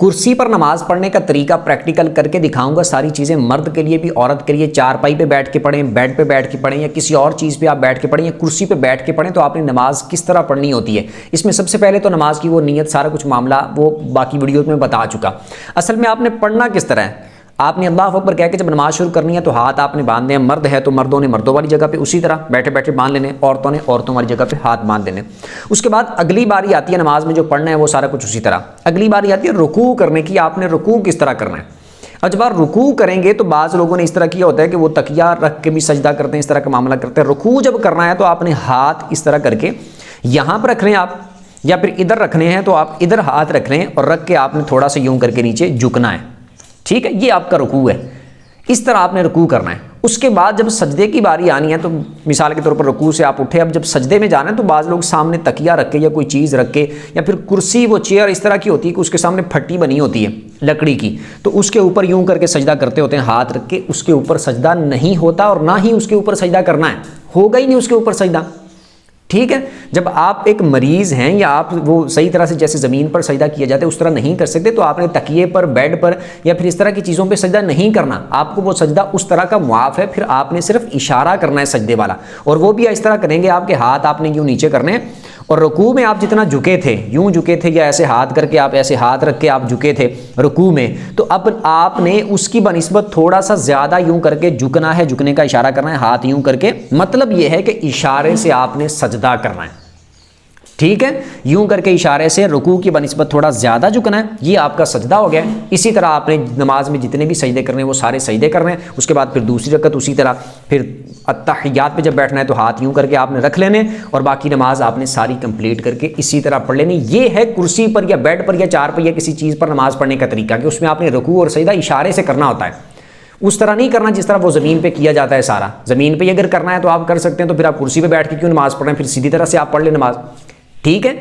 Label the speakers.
Speaker 1: कुर्सी पर नमाज पढ़ने का तरीका प्रैक्टिकल करके दिखाऊंगा। सारी चीज़ें मर्द के लिए भी औरत के लिए, चारपाई पे बैठ के पढ़ें, बेड पे बैठ के पढ़ें या किसी और चीज़ पे आप बैठ के पढ़ें या कुर्सी पे बैठ के पढ़ें, तो आपने नमाज किस तरह पढ़नी होती है। इसमें सबसे पहले तो नमाज की वो नीयत, सारा कुछ मामला वो बाकी वीडियो में बता चुका। असल में आपने पढ़ना किस तरह है, आपने अल्लाह अकबर कह के जब नमाज शुरू करनी है तो हाथ आपने बांधने हैं। मर्द है तो मर्दों ने मर्दों वाली जगह पे उसी तरह बैठे बैठे बांध लेने, औरतों ने औरतों वाली जगह पे हाथ बांध लेने। उसके बाद अगली बारी आती है नमाज में जो पढ़ना है वो सारा कुछ उसी तरह। अगली बारी आती है रुकू करने की। आपने रुकू किस तरह करना है। अब जब आप रुकू करेंगे तो बाज़ लोगों ने इस तरह किया होता है कि वो तकिया रख के भी सजदा करते हैं, इस तरह का मामला करते हैं। रुकू जब करना है तो आपने हाथ इस तरह करके यहाँ पर रख रहे हैं आप, या फिर इधर रखने हैं तो आप इधर हाथ रख रहे हैं और रख के आपने थोड़ा सा यूं करके नीचे झुकना है। ठीक है, ये आपका रुकू है। इस तरह आपने रुकू करना है। उसके बाद जब सजदे की बारी आनी है तो मिसाल के तौर पर रुकू से आप उठे, अब जब सजदे में जाना है तो बाज़ लोग सामने तकिया रख के या कोई चीज़ रख के या फिर कुर्सी, वो चेयर इस तरह की होती है कि उसके सामने फट्टी बनी होती है लकड़ी की, तो उसके ऊपर यूं करके सजदा करते होते हैं हाथ रख के। उसके ऊपर सजदा नहीं होता और ना ही उसके ऊपर सजदा करना है, होगा ही नहीं उसके ऊपर सजदा। ठीक है, जब आप एक मरीज़ हैं या आप वो सही तरह से जैसे ज़मीन पर सजदा किया जाता है उस तरह नहीं कर सकते, तो आपने तकिए पर, बेड पर या फिर इस तरह की चीज़ों पे सजदा नहीं करना। आपको वो सजदा उस तरह का मुआफ़ है। फिर आपने सिर्फ इशारा करना है सजदे वाला, और वो भी इस तरह करेंगे। आपके हाथ आपने यूँ नीचे करने हैं और रुकू में आप जितना झुके थे, यूं झुके थे या ऐसे हाथ करके आप ऐसे हाथ रख के आप झुके थे रुकू में, तो अब आपने उसकी बनिस्बत थोड़ा सा ज़्यादा यूं करके झुकना है, झुकने का इशारा करना है हाथ यूं करके। मतलब ये है कि इशारे से आपने सजदा करना है। ठीक है, यूं करके इशारे से रुकू की बनिस्बत थोड़ा ज़्यादा झुकना है, ये आपका सजदा हो गया। इसी तरह आपने नमाज में जितने भी सजदे करने हैं वो सारे सजदे करने हैं। उसके बाद फिर दूसरी रकअत उसी तरह, फिर अत्तहियात पे जब बैठना है तो हाथ यूं करके आपने रख लेने और बाकी नमाज आपने सारी कंप्लीट करके इसी तरह पढ़ लेनी। ये है कुर्सी पर या बेड पर या चारपाई या किसी चीज़ पर नमाज पढ़ने का तरीका, कि उसमें आपने रुकू और सजदा इशारे से करना होता है। उस तरह नहीं करना जिस तरह वो ज़मीन पे किया जाता है सारा। ज़मीन पे अगर करना है तो आप कर सकते हैं, तो फिर आप कुर्सी पे बैठ के क्यों नमाज पढ़ रहे हैं, फिर सीधी तरह से आप पढ़ ले नमाज। ठीक है।